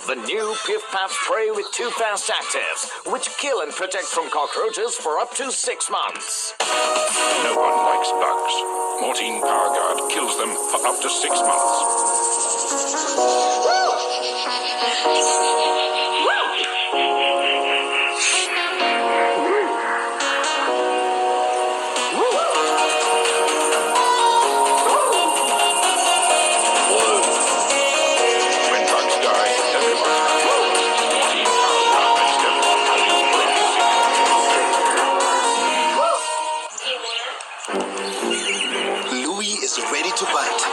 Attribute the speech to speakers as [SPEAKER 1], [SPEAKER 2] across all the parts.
[SPEAKER 1] The new Piff Paff spray with 2 fast actives, which kill and protect from cockroaches for up to 6 months.
[SPEAKER 2] No one likes bugs. Mortine Power Guard kills them for up to 6 months.
[SPEAKER 3] Ready to bite.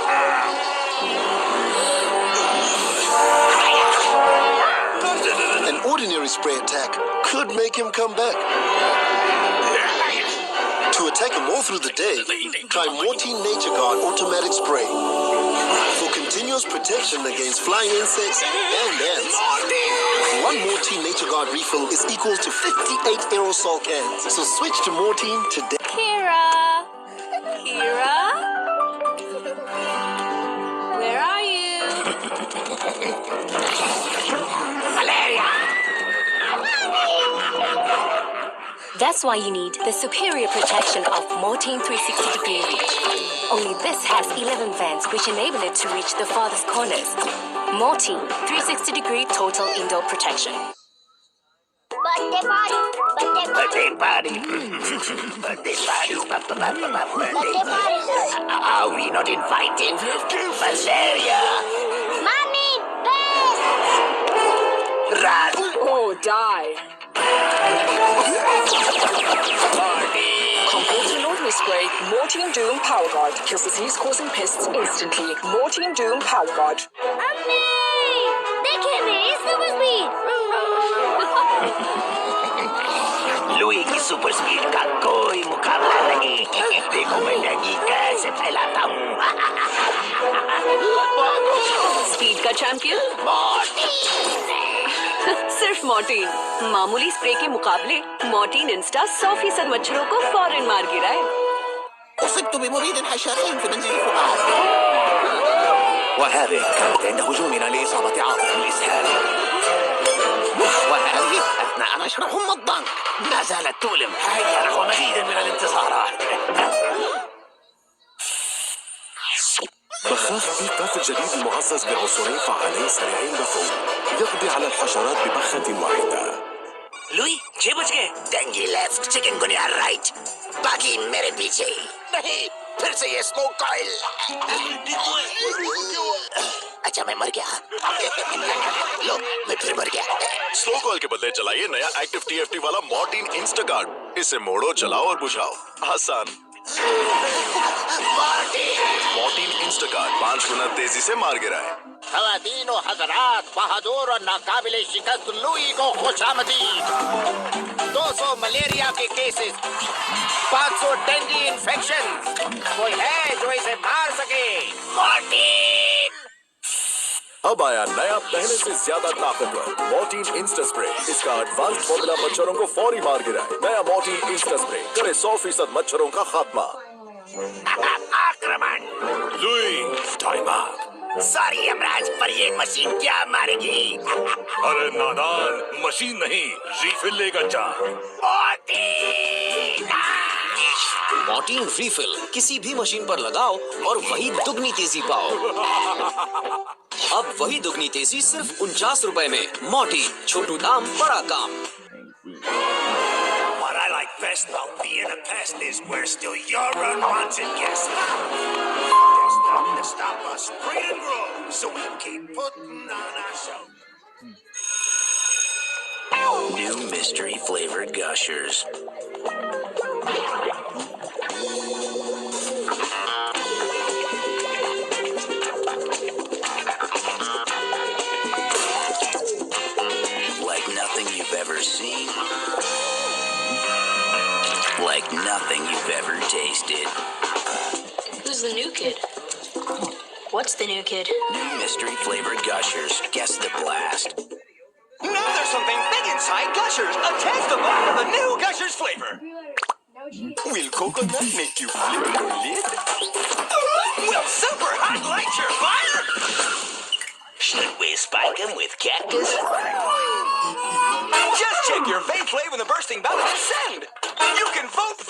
[SPEAKER 3] An ordinary spray attack could make him come back. To attack him all through the day, try Mortine Nature Guard Automatic Spray. For continuous protection against flying insects and ants. 1 Mortine Nature Guard refill is equal to 58 aerosol cans. So switch to Mortine today.
[SPEAKER 4] Kira! Where are you?
[SPEAKER 1] Malaria!
[SPEAKER 4] That's why you need the superior protection of Mortine 360-degree reach. Only this has 11 vents which enable it to reach the farthest corners. Mortine 360-degree total indoor protection.
[SPEAKER 5] Birthday party.
[SPEAKER 1] Birthday party. Birthday party.
[SPEAKER 5] Birthday party.
[SPEAKER 1] Are we not invited? Malaria!
[SPEAKER 5] Mommy, pest!
[SPEAKER 1] Run!
[SPEAKER 4] Oh, die! Compared to normal spray, Mortine Doom Power Guard kills disease-causing pests instantly. Mortine Doom Power Guard.
[SPEAKER 5] Ammi! देखिए मेरी super speed.
[SPEAKER 1] Louis की super speed का कोई मुकाबला नहीं। देखो मैं dengue कैसे फैलाता हूँ।
[SPEAKER 4] स्पीड का चैंपियन
[SPEAKER 1] Mortine!
[SPEAKER 4] सिर्फ मॉर्टीन। मामूली स्प्रे के मुकाबले मॉर्टीन इंस्टा 100% मच्छरों को फौरन मार गिराए।
[SPEAKER 6] أصبت بمبيد حشري في منزل فؤاد.
[SPEAKER 1] وهذه كانت عند هجومنا لإصابة عاطف بالإسهال. وهذه أثناء نشرهم الضنك. ما زالت تؤلم. هيا نحو مزيد من الانتصارات.
[SPEAKER 7] بخاخ بيف باف الجديد المعزز بعنصرين فعالين سريعين مفعول يقضي على الحشرات ببخة واحدة.
[SPEAKER 1] लुई 6 बज गए। डेंगू लेफ्ट, चिकनगुनिया राइट, बाकी मेरे पीछे। नहीं, फिर से ये स्मोक कॉइल। अच्छा मैं मर गया। लो मैं फिर मर गया।
[SPEAKER 7] स्मोक ऑयल के बदले चलाइए नया एक्टिव TFT वाला मॉर्टीन इंस्टा गार्ड। इसे मोड़ो, चलाओ और बुझाओ, आसान। मॉर्टीन इंस्टा गार्ड 5 गुना तेजी से मार गिराए।
[SPEAKER 1] ख़वातीन और हज़रात, बहादुर और नाकाबिले शिकस्त लुई को खुशामदीद। 200 मलेरिया के केसेस, 500 डेंगू इन्फेक्शन। कोई है जो इसे मार सके? मॉर्टीन!
[SPEAKER 7] अब आया नया पहले से ज्यादा ताकतवर मॉर्टीन इंस्टा स्प्रे। इसका एडवांस फॉर्मूला मच्छरों को फौरी मार गिराए। नया मॉर्टीन इंस्टा स्प्रे करे 100% मच्छरों का खात्मा।
[SPEAKER 1] आक्रमण!
[SPEAKER 7] Louis, time up.
[SPEAKER 1] Sorry Yamraj, पर ये मशीन क्या मारेगी?
[SPEAKER 7] अरे नादान, मशीन नहीं, रिफिल लेगा जा।
[SPEAKER 6] मॉर्टीन रिफिल किसी भी मशीन पर लगाओ और वही दुगनी तेजी पाओ। अब वही दुगनी तेजी सिर्फ 49 रुपए में। मॉर्टीन, छोटू दाम बड़ा काम।
[SPEAKER 1] What I like best about being a pest is we're still your unwanted guest. There's nothing to stop us spread and grow, so we keep putting on our show. New mystery flavored gushers. Like nothing you've ever seen. Like nothing you've ever tasted.
[SPEAKER 4] Who's the new kid? What's the new kid?
[SPEAKER 1] New mystery flavored gushers. Guess the blast.
[SPEAKER 6] Now there's something big inside Gushers. A taste of all of the new Gushers flavor. Will coconut make you flip your lid? Will super hot light your fire?
[SPEAKER 1] Should we spike him with
[SPEAKER 8] cactus? Just check your vape flavor in the bursting ballot and send. You can vote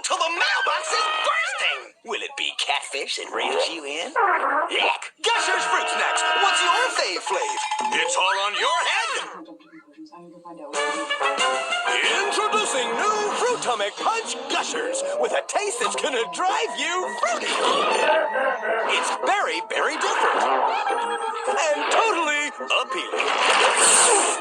[SPEAKER 8] till the mailbox is bursting. Will it be catfish that reels you in? Yuck! Gushers Fruit Snacks. What's your fave flav? It's all on your head. Introducing new Fruitomic Punch Gushers with a taste that's gonna drive you fruity. It's very, very different and totally appealing.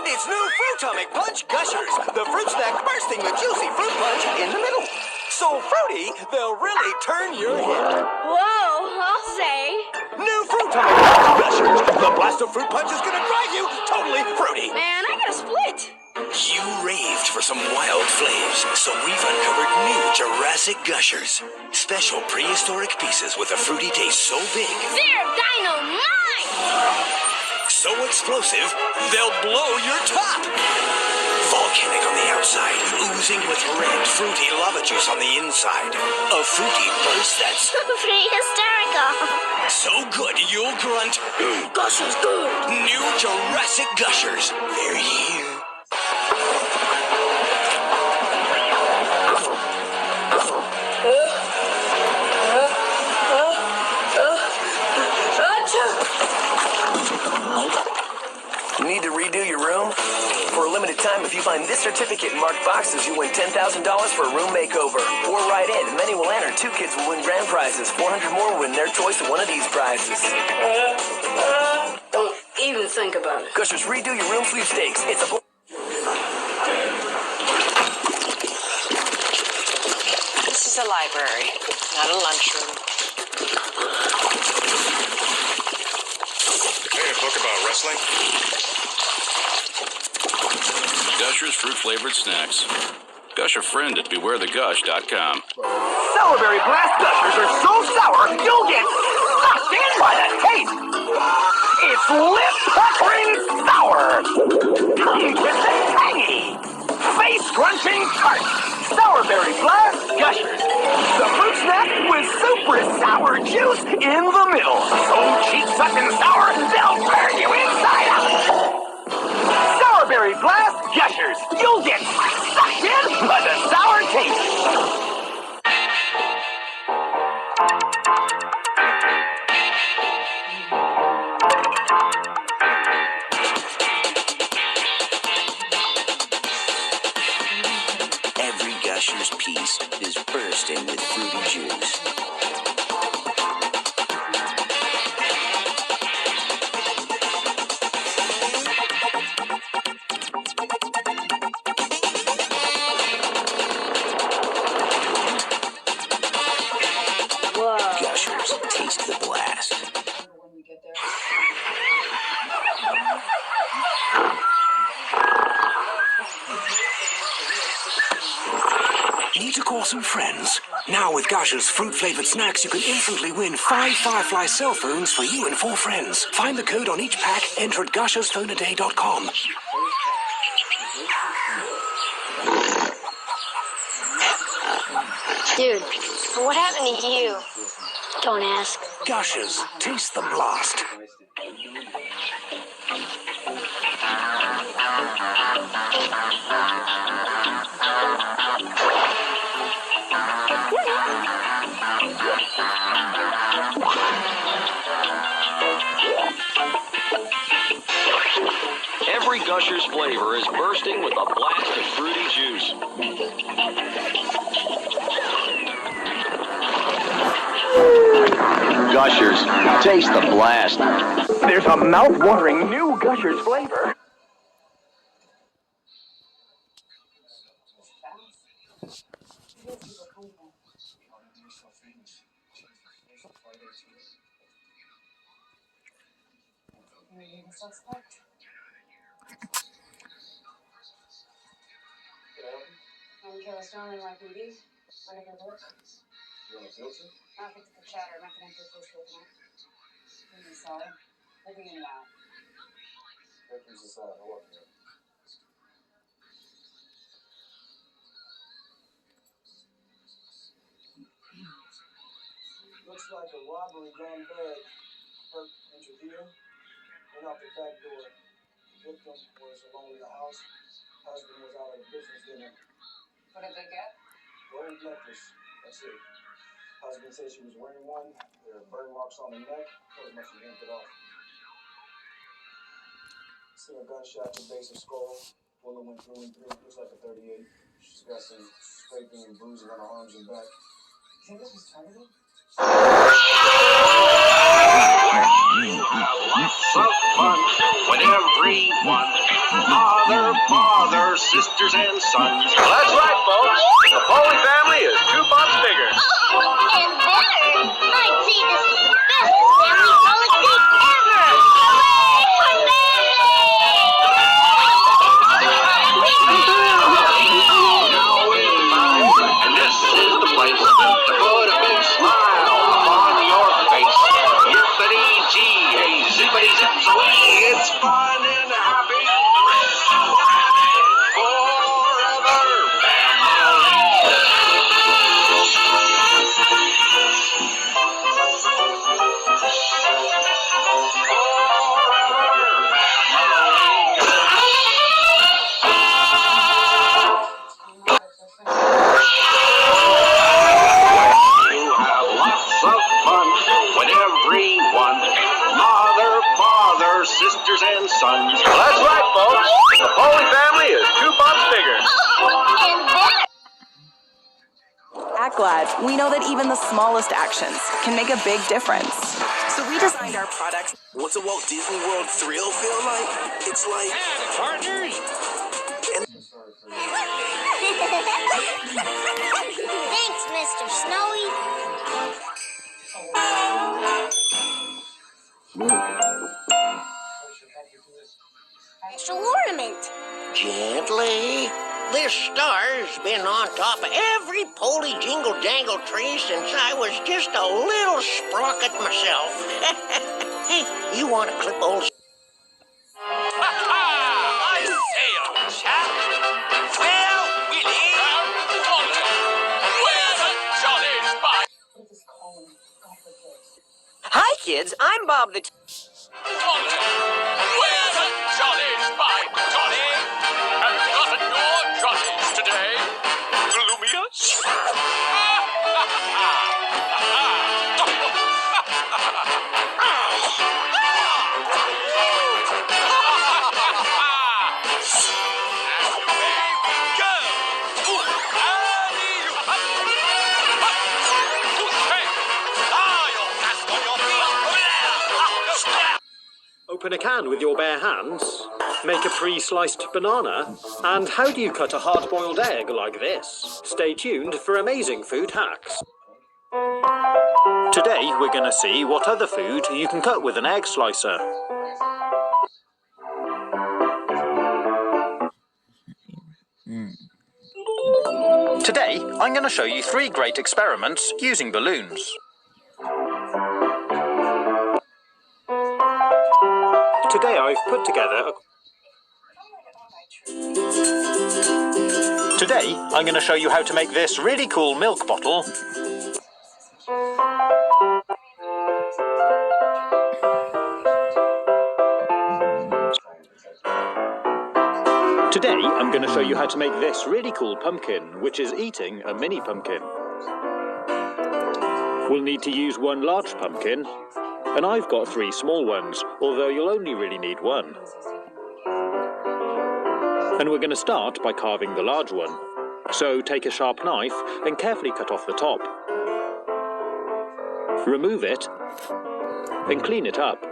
[SPEAKER 8] It's new Fruitomic Punch Gushers, the fruit snack bursting with juicy fruit punch in the middle. So fruity, they'll really turn your head.
[SPEAKER 5] Whoa, I'll say.
[SPEAKER 8] New Fruitomic Punch Gushers, the blast of fruit punch is gonna drive you totally fruity.
[SPEAKER 5] Man, I got a split.
[SPEAKER 8] You raved for some wild flavors, so we've uncovered new Jurassic Gushers. Special prehistoric pieces with a fruity taste so big,
[SPEAKER 5] They're dynamite!
[SPEAKER 8] so explosive, they'll blow your top. Volcanic on the outside, oozing with red, fruity lava juice on the inside. A fruity burst that's
[SPEAKER 5] Pretty hysterical.
[SPEAKER 8] so good you'll grunt,
[SPEAKER 5] Gushers good.
[SPEAKER 8] new Jurassic Gushers. They're here.
[SPEAKER 9] Need to redo your room? For a limited time, if you find this certificate in marked boxes, you win $10,000 for a room makeover. Or write in, and many will enter. 2 kids will win grand prizes. 400 more will win their choice of one of these prizes.
[SPEAKER 4] Don't even think about it.
[SPEAKER 9] Gushers, redo your room sweepstakes. It's a...
[SPEAKER 10] This is a library, not a lunchroom.
[SPEAKER 2] Hey, a book about wrestling?
[SPEAKER 11] Gushers fruit-flavored snacks. Gush a friend at bewarethegush.com.
[SPEAKER 9] Sourberry Blast Gushers are so sour, you'll get sucked in by the taste. It's lip-puckering sour. Tongue-twisting tangy. Face-scrunching tart. Sourberry Blast Gushers. The fruit snack with super sour juice in the middle. So cheek-sucking sour, they'll burn you inside out. Sourberry Blast Gushers. You'll get sucked in by the sour taste.
[SPEAKER 8] Every Gushers piece is bursting with fruity juice. Gushers, taste the blast. Need to call some friends? Now with Gushers fruit-flavored snacks, you can instantly win 5 Firefly cell phones for you and 4 friends. Find the code on each pack, enter at gushersphoneaday.com.
[SPEAKER 5] Dude, what happened to you? Don't ask.
[SPEAKER 8] Gushers, taste the blast.
[SPEAKER 12] Every Gushers flavor is bursting with a blast of fruity juice.
[SPEAKER 13] Gushers, taste the blast.
[SPEAKER 9] There's a mouth-watering new Gushers flavor.
[SPEAKER 14] Looks like a robbery gone bad. Entered here and out the back door. Victim was alone in the house. Husband was out at a business dinner.
[SPEAKER 10] What did they get?
[SPEAKER 14] Wearing necklace. That's it. Husband said she was wearing one. There are burn marks on the neck. Probably must have yanked it off. Seen a gunshot to base of skull. Bullet went through and through. Looks like a 38. She's got some scraping and bruising on her arms and back. You think this was targeted?
[SPEAKER 9] You have lots of fun when everyone, mother, father, sisters, and sons. That's right, folks. The Foley family is 2 months bigger.
[SPEAKER 5] And better! I'd say this is the bestest family policy ever!
[SPEAKER 9] Now in mind, and this is the place to put a big smile on your face. Yippity gee, hey, zippity zip zooey, it's fun and happy. Forever You have lots of fun when everyone, mother, father, sisters, and sons. That's right, folks. The Foley family is 2 months bigger.
[SPEAKER 5] And better!
[SPEAKER 15] At Glad, we know that even the smallest actions can make a big difference. So we designed our products.
[SPEAKER 3] What's a Walt Disney World thrill feel like? It's like...
[SPEAKER 1] Partners!
[SPEAKER 5] Thanks, Mr. Snowy. Extra ornament.
[SPEAKER 1] Gently. This star's been on top of every Polly Jingle Jangle tree since I was just a little sprocket myself. Hey, you want to clip old...
[SPEAKER 8] I say, old chap. Well, Willie. Where the jolly spy?
[SPEAKER 10] Hi, kids. I'm Bob the...
[SPEAKER 8] Where the jolly spy, Johnny? Have you gotten your jollies today, Gloomius? And away we go. Howdy, you hey, you're fast on your feet.
[SPEAKER 16] Open a can with your bare hands, make a pre-sliced banana, and how do you cut a hard-boiled egg like this? Stay tuned for amazing food hacks. Today we're going to see what other food you can cut with an egg slicer. Today I'm going to show you 3 great experiments using balloons. Today I've put together Today I'm going to show you how to make this really cool milk bottle Today I'm going to show you how to make this really cool pumpkin, which is eating a mini pumpkin. We'll need to use 1 large pumpkin, and I've got 3 small ones, although you'll only really need 1. And we're going to start by carving the large one. So take a sharp knife and carefully cut off the top. Remove it and clean it up.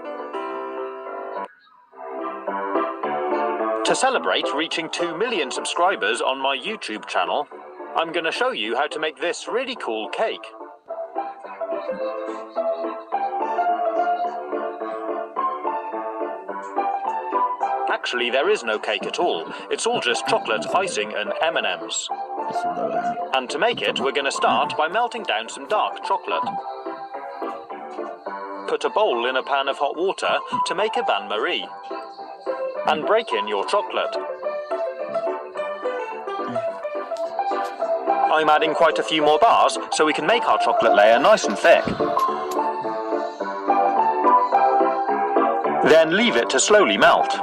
[SPEAKER 16] To celebrate reaching 2 million subscribers on my YouTube channel, I'm going to show you how to make this really cool cake. Actually, there is no cake at all. It's all just chocolate, icing and M&Ms. And to make it, we're going to start by melting down some dark chocolate. Put a bowl in a pan of hot water to make a bain-marie. And break in your chocolate. I'm adding quite a few more bars so we can make our chocolate layer nice and thick. Then leave it to slowly melt.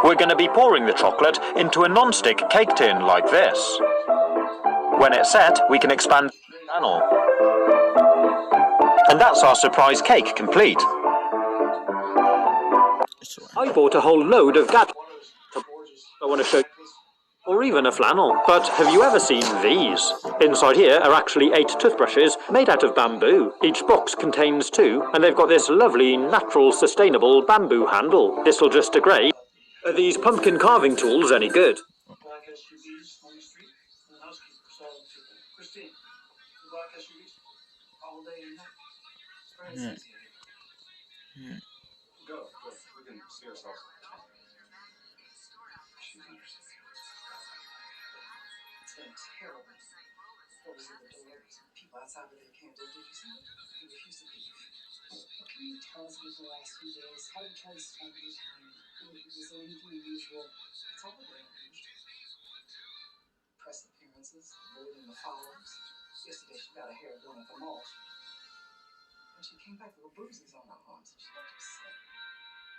[SPEAKER 16] we're going to be pouring the chocolate into a non-stick cake tin like this. When it's set, we can expand the panel. And that's our surprise cake complete. I bought a whole load of gadgets I want to show you. Or even a flannel. But have you ever seen these? Inside here are actually 8 toothbrushes made out of bamboo. Each box contains 2, and they've got this lovely, natural, sustainable bamboo handle. This'll just degrade. Are these pumpkin carving tools any good?
[SPEAKER 14] Black SUVs on the street, and the housekeeper saw them too. Christine, the black SUVs, all day and night. It's very easy. Go, we can see ourselves. She's interested. It's been terrible. What was it, the deliveries? People outside that they can't do. Did you see it? He refused to leave. What can you tell us about the last few days? How did you try to spend your time? Was there anything unusual? It's all a bit unusual. Press appearances, avoiding the followers. Yesterday she got her hair done at the mall. When she came back, there were bruises on her arms, and she looked upset.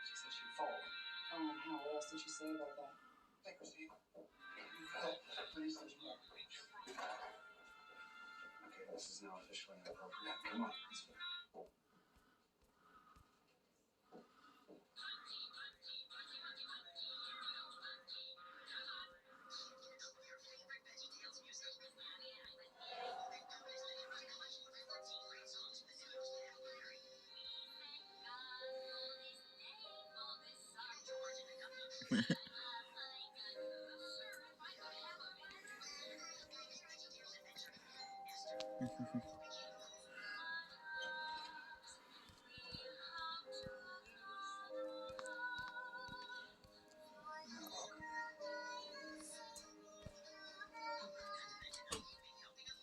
[SPEAKER 14] She said she'd fallen. Oh, and how else did she say about that? Hey, Christine. Please, there's more. Okay, this is now officially inappropriate. Come on, let's go.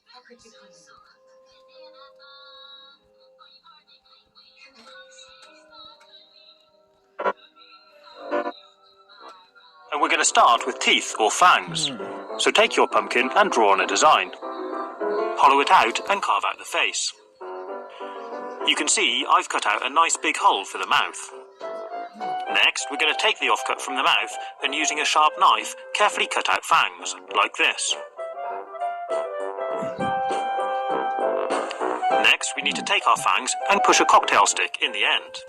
[SPEAKER 14] How could you come so?
[SPEAKER 16] And we're going to start with teeth or fangs. So take your pumpkin and draw on a design. Hollow it out and carve out the face. You can see I've cut out a nice big hole for the mouth. Next, we're going to take the offcut from the mouth and using a sharp knife, carefully cut out fangs, like this. Next, we need to take our fangs and push a cocktail stick in the end.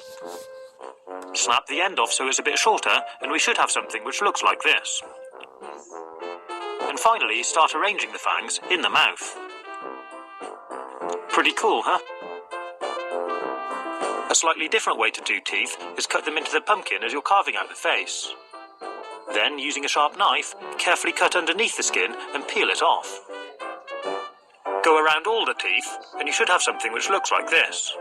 [SPEAKER 16] Snap the end off so it's a bit shorter, and we should have something which looks like this. And finally, start arranging the fangs in the mouth. Pretty cool, huh? A slightly different way to do teeth is cut them into the pumpkin as you're carving out the face. Then, using a sharp knife, carefully cut underneath the skin and peel it off. Go around all the teeth, and you should have something which looks like this.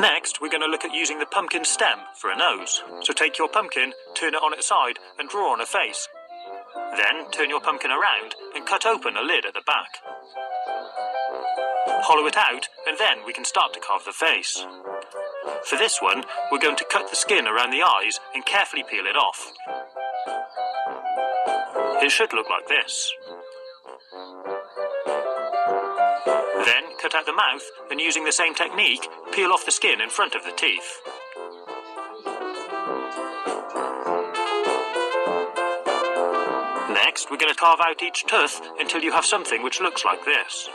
[SPEAKER 16] Next, we're going to look at using the pumpkin stem for a nose. So take your pumpkin, turn it on its side, and draw on a face. Then, turn your pumpkin around and cut open a lid at the back. Hollow it out, and then we can start to carve the face. For this one, we're going to cut the skin around the eyes and carefully peel it off. It should look like this. Then, cut out the mouth, and using the same technique, peel off the skin in front of the teeth. Next, we're going to carve out each tooth until you have something which looks like this.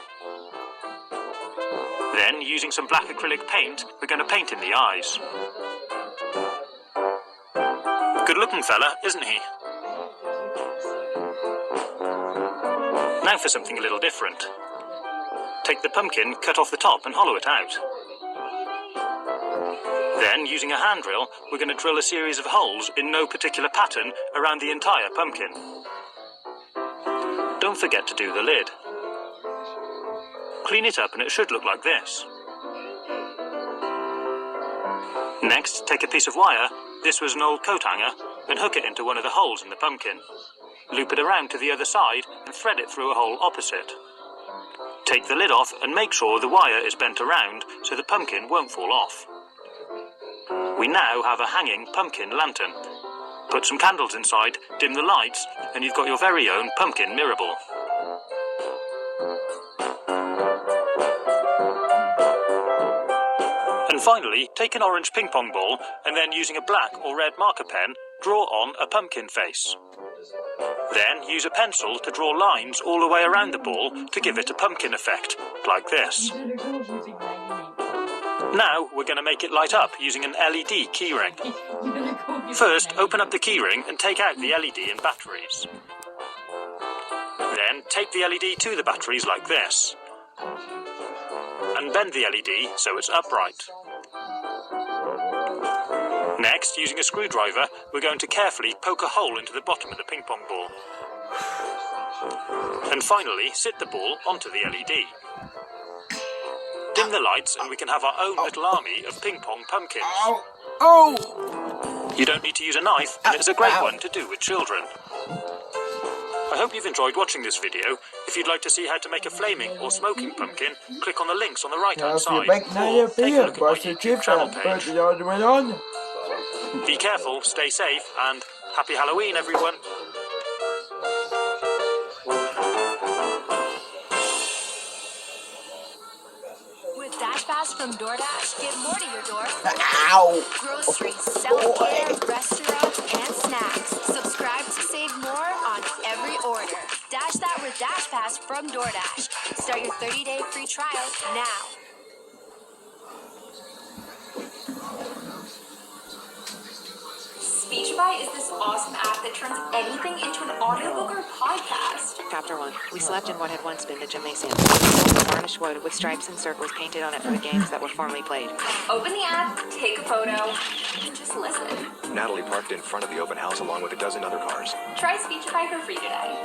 [SPEAKER 16] Then, using some black acrylic paint, we're going to paint in the eyes. Good looking fella, isn't he? Now for something a little different. Take the pumpkin, cut off the top and hollow it out. Then, using a hand drill, we're going to drill a series of holes in no particular pattern around the entire pumpkin. Don't forget to do the lid. Clean it up and it should look like this. Next, take a piece of wire, this was an old coat hanger, and hook it into one of the holes in the pumpkin. Loop it around to the other side and thread it through a hole opposite. Take the lid off and make sure the wire is bent around so the pumpkin won't fall off. We now have a hanging pumpkin lantern. Put some candles inside, dim the lights, and you've got your very own pumpkin mirror ball. Finally, take an orange ping pong ball and then using a black or red marker pen, draw on a pumpkin face. Then use a pencil to draw lines all the way around the ball to give it a pumpkin effect, like this. Now we're going to make it light up using an LED keyring. First, open up the keyring and take out the LED and batteries. Then tape the LED to the batteries like this. And bend the LED so it's upright. Next, using a screwdriver, we're going to carefully poke a hole into the bottom of the ping pong ball. And finally, sit the ball onto the LED. Dim the lights and we can have our own little army of ping pong pumpkins. You don't need to use a knife, and it's a great one to do with children. I hope you've enjoyed watching this video. If you'd like to see how to make a flaming or smoking pumpkin, click on the links on the right-hand side, or take a look at my YouTube channel page. Be careful, stay safe, and happy Halloween, everyone!
[SPEAKER 4] With Dash Pass from DoorDash, get more to your door.
[SPEAKER 17] Ow!
[SPEAKER 4] Groceries, self-care, restaurants, and snacks. Subscribe to save more on every order. Dash that with Dash Pass from DoorDash. Start your 30-day free trial now. Speechify is this awesome app that turns anything into an audiobook or podcast.
[SPEAKER 10] Chapter 1. We slept in what had once been the gymnasium. Silver varnished wood with stripes and circles painted on it for the games that were formerly played.
[SPEAKER 4] Open the app, take a photo, and just listen.
[SPEAKER 18] Natalie parked in front of the open house along with a dozen other cars.
[SPEAKER 4] Try Speechify for free today.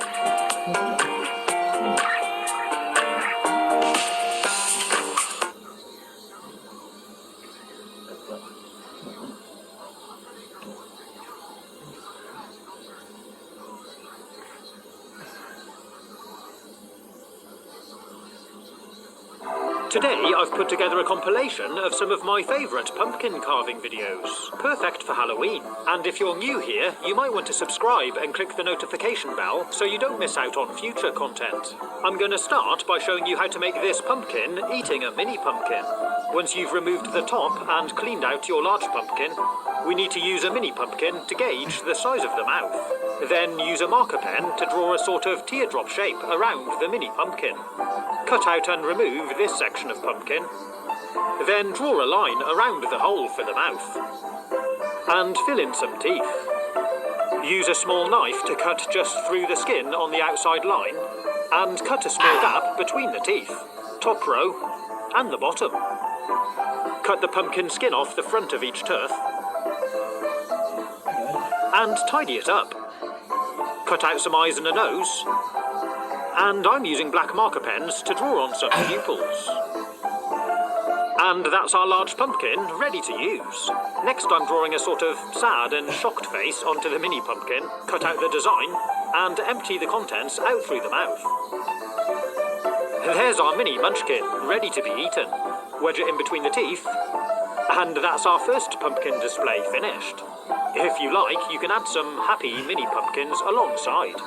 [SPEAKER 16] Today I've put together a compilation of some of my favourite pumpkin carving videos. Perfect for Halloween. And if you're new here, you might want to subscribe and click the notification bell so you don't miss out on future content. I'm going to start by showing you how to make this pumpkin eating a mini pumpkin. Once you've removed the top and cleaned out your large pumpkin, we need to use a mini pumpkin to gauge the size of the mouth. Then use a marker pen to draw a sort of teardrop shape around the mini pumpkin. Cut out and remove this section of pumpkin. Then draw a line around the hole for the mouth. And fill in some teeth. Use a small knife to cut just through the skin on the outside line, and cut a small gap between the teeth, top row and the bottom. Cut the pumpkin skin off the front of each tooth, and tidy it up. Cut out some eyes and a nose, and I'm using black marker pens to draw on some pupils. And that's our large pumpkin ready to use. Next I'm drawing a sort of sad and shocked face onto the mini pumpkin, cut out the design, and empty the contents out through the mouth. There's our mini munchkin, ready to be eaten. Wedge it in between the teeth, and that's our first pumpkin display finished. If you like, you can add some happy mini pumpkins alongside.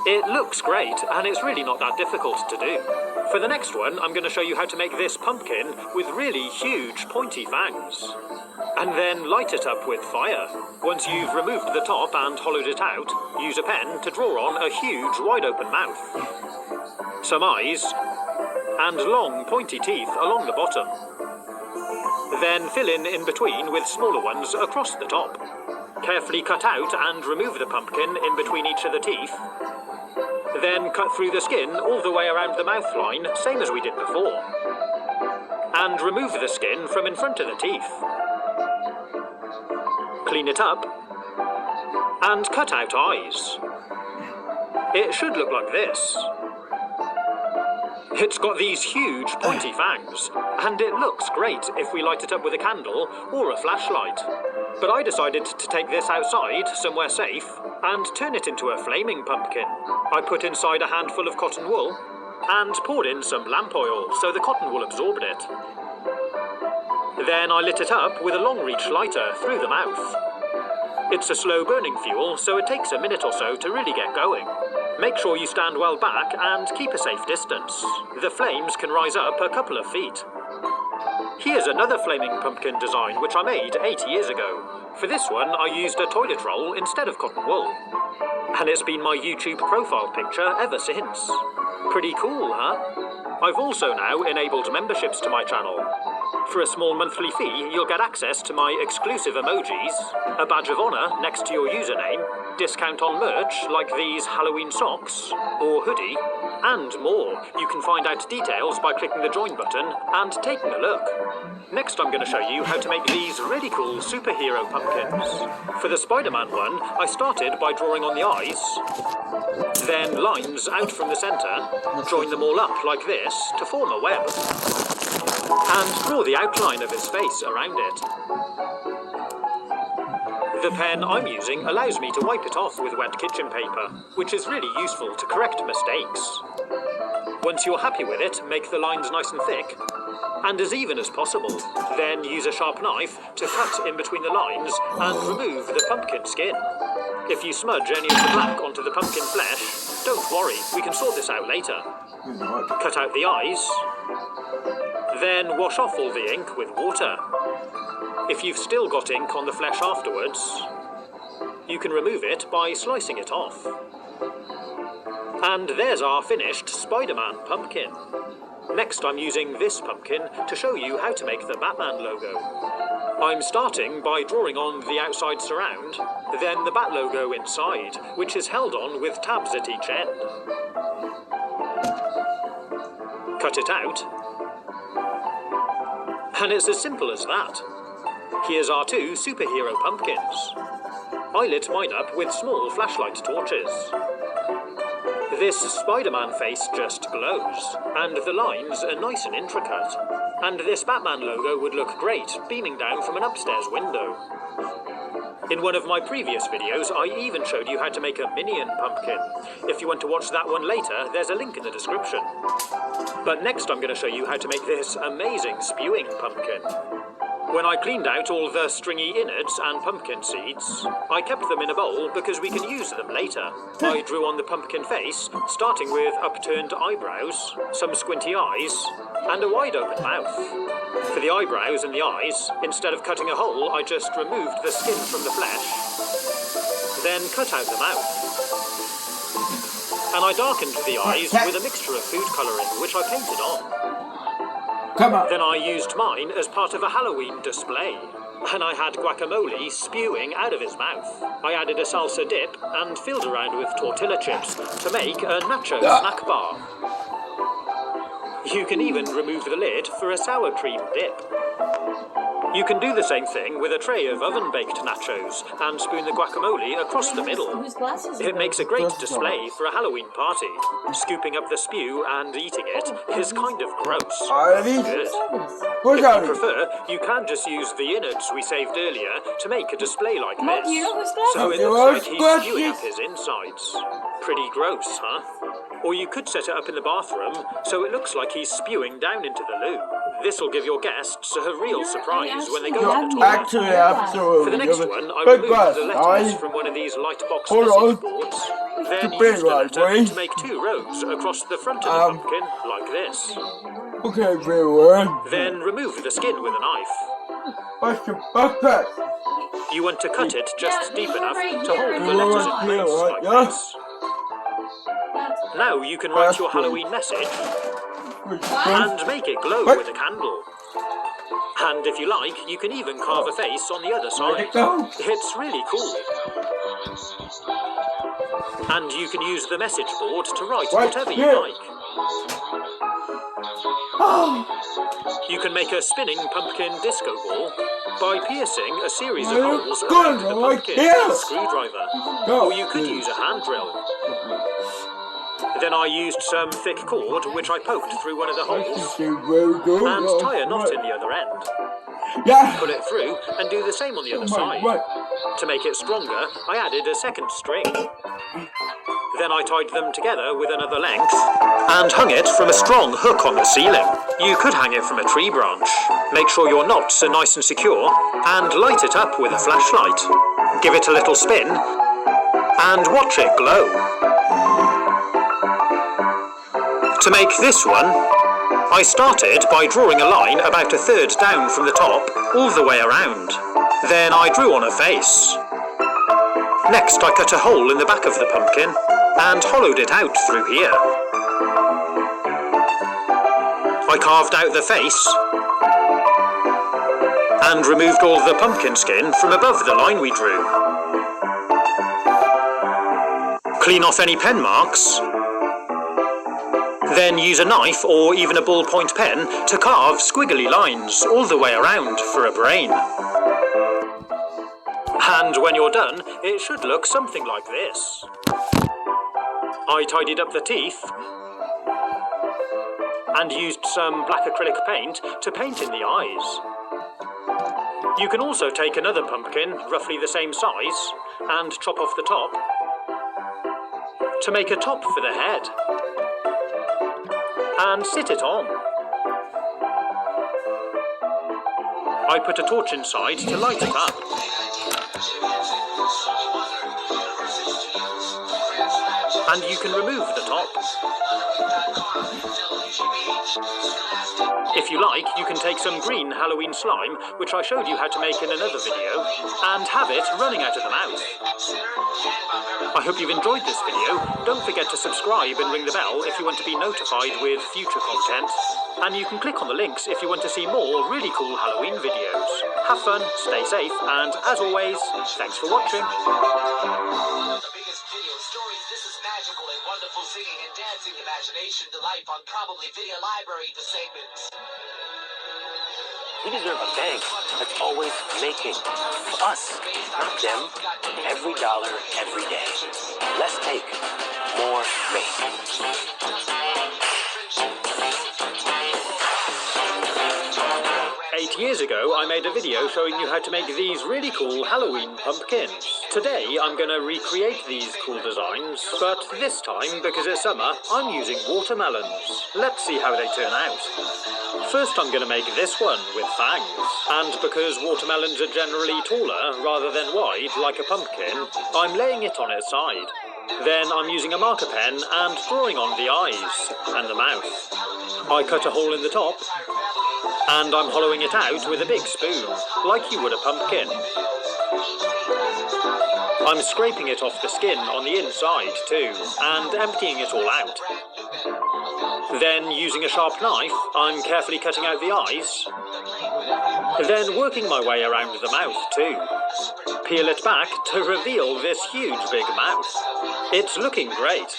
[SPEAKER 16] It looks great, and it's really not that difficult to do. For the next one, I'm going to show you how to make this pumpkin with really huge pointy fangs. And then light it up with fire. Once you've removed the top and hollowed it out, use a pen to draw on a huge wide open mouth, some eyes, and long pointy teeth along the bottom. Then fill in between with smaller ones across the top. Carefully cut out and remove the pumpkin in between each of the teeth. Then cut through the skin all the way around the mouth line, same as we did before. And remove the skin from in front of the teeth. Clean it up. And cut out eyes. It should look like this. It's got these huge pointy fangs, and it looks great if we light it up with a candle or a flashlight. But I decided to take this outside, somewhere safe, and turn it into a flaming pumpkin. I put inside a handful of cotton wool, and poured in some lamp oil so the cotton wool absorbed it. Then I lit it up with a long-reach lighter through the mouth. It's a slow-burning fuel, so it takes a minute or so to really get going. Make sure you stand well back and keep a safe distance. The flames can rise up a couple of feet. Here's another flaming pumpkin design which I made 8 years ago. For this one, I used a toilet roll instead of cotton wool. And it's been my YouTube profile picture ever since. Pretty cool, huh? I've also now enabled memberships to my channel. For a small monthly fee, you'll get access to my exclusive emojis, a badge of honor next to your username, discount on merch like these Halloween socks or hoodie, and more. You can find out details by clicking the join button and taking a look. Next I'm going to show you how to make these really cool superhero pumpkins. For the Spider-Man one, I started by drawing on the eyes, then lines out from the centre, join them all up like this to form a web, and draw the outline of his face around it. The pen I'm using allows me to wipe it off with wet kitchen paper, which is really useful to correct mistakes. Once you're happy with it, make the lines nice and thick, and as even as possible. Then use a sharp knife to cut in between the lines and remove the pumpkin skin. If you smudge any of the black onto the pumpkin flesh, don't worry, we can sort this out later. Cut out the eyes, then wash off all the ink with water. If you've still got ink on the flesh afterwards, you can remove it by slicing it off. And there's our finished Spider-Man pumpkin. Next I'm using this pumpkin to show you how to make the Batman logo. I'm starting by drawing on the outside surround, then the Bat logo inside, which is held on with tabs at each end. Cut it out, and it's as simple as that. Here's our two superhero pumpkins. I lit mine up with small flashlight torches. This Spider-Man face just glows, and the lines are nice and intricate. And this Batman logo would look great beaming down from an upstairs window. In one of my previous videos, I even showed you how to make a minion pumpkin. If you want to watch that one later, there's a link in the description. But next I'm going to show you how to make this amazing spewing pumpkin. When I cleaned out all the stringy innards and pumpkin seeds, I kept them in a bowl because we can use them later. I drew on the pumpkin face, starting with upturned eyebrows, some squinty eyes, and a wide open mouth. For the eyebrows and the eyes, instead of cutting a hole, I just removed the skin from the flesh, then cut out the mouth. And I darkened the eyes with a mixture of food colouring, which I painted on. Then I used mine as part of a Halloween display, and I had guacamole spewing out of his mouth. I added a salsa dip and filled around with tortilla chips to make a nacho snack bar. You can even remove the lid for a sour cream dip. You can do the same thing with a tray of oven-baked nachos and spoon the guacamole across the middle. It makes a great display for a Halloween party. Scooping up the spew and eating it is kind of gross. Good. If you prefer, you can just use the innards we saved earlier to make a display like this. So it looks like he's spewing up his insides. Pretty gross, huh? Or you could set it up in the bathroom so it looks like he's spewing down into the loo. This will give your guests a real surprise when they go to the toilet.
[SPEAKER 17] Absolutely.
[SPEAKER 16] For the next one, I removed the letters from one of these light box message boards. Then used the letter to make 2 rows across the front of the pumpkin, like this.
[SPEAKER 17] Okay, everyone.
[SPEAKER 16] Then remove the skin with a knife. You want to cut it just deep enough to hold the letters in place, like this. Now you can write your Halloween message and make it glow with a candle. And if you like, you can even carve a face on the other side. It's really cool. And you can use the message board to write whatever you like. You can make a spinning pumpkin disco ball by piercing a series of holes around the pumpkin with a screwdriver. Or you could use a hand drill. Then I used some thick cord, which I poked through one of the holes, and tie a knot in the other end. Pull it through, and do the same on the other side. To make it stronger, I added a second string. Then I tied them together with another length, and hung it from a strong hook on the ceiling. You could hang it from a tree branch. Make sure your knots are nice and secure, and light it up with a flashlight. Give it a little spin, and watch it glow. To make this one, I started by drawing a line about a third down from the top, all the way around. Then I drew on a face. Next I cut a hole in the back of the pumpkin and hollowed it out through here. I carved out the face and removed all the pumpkin skin from above the line we drew. Clean off any pen marks. Then use a knife or even a ballpoint pen to carve squiggly lines all the way around for a brain. And when you're done, it should look something like this. I tidied up the teeth and used some black acrylic paint to paint in the eyes. You can also take another pumpkin, roughly the same size, and chop off the top to make a top for the head. And sit it on. I put a torch inside to light it up. And you can remove the top. If you like, you can take some green Halloween slime, which I showed you how to make in another video, and have it running out of the mouth. I hope you've enjoyed this video. Don't forget to subscribe and ring the bell if you want to be notified with future content. And you can click on the links if you want to see more really cool Halloween videos. Have fun, stay safe, and as always, thanks for watching.
[SPEAKER 19] Magical and wonderful singing and dancing imagination to life on probably video library to segments.
[SPEAKER 9] We deserve a bank that's always making. Us, not them. Every dollar, every day. Less take, more make.
[SPEAKER 16] 8 years ago, I made a video showing you how to make these really cool Halloween pumpkins. Today, I'm going to recreate these cool designs, but this time, because it's summer, I'm using watermelons. Let's see how they turn out. First, I'm going to make this one with fangs. And because watermelons are generally taller rather than wide, like a pumpkin, I'm laying it on its side. Then I'm using a marker pen and drawing on the eyes and the mouth. I cut a hole in the top, and I'm hollowing it out with a big spoon, like you would a pumpkin. I'm scraping it off the skin on the inside too, and emptying it all out. Then, using a sharp knife, I'm carefully cutting out the eyes. Then working my way around the mouth too. Peel it back to reveal this huge big mouth. It's looking great.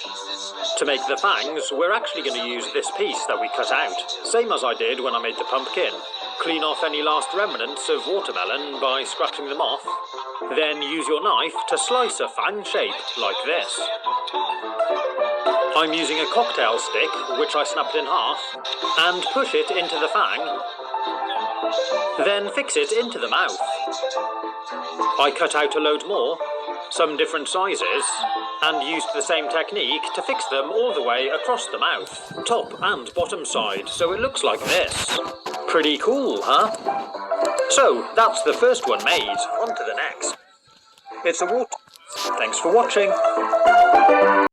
[SPEAKER 16] To make the fangs, we're actually going to use this piece that we cut out, same as I did when I made the pumpkin. Clean off any last remnants of watermelon by scratching them off. Then use your knife to slice a fang shape like this. I'm using a cocktail stick, which I snapped in half, and push it into the fang. Then fix it into the mouth. I cut out a load more, some different sizes, and used the same technique to fix them all the way across the mouth, top and bottom side, so it looks like this. Pretty cool, huh? So, that's the first one made. On to the next. It's a water. Thanks for watching.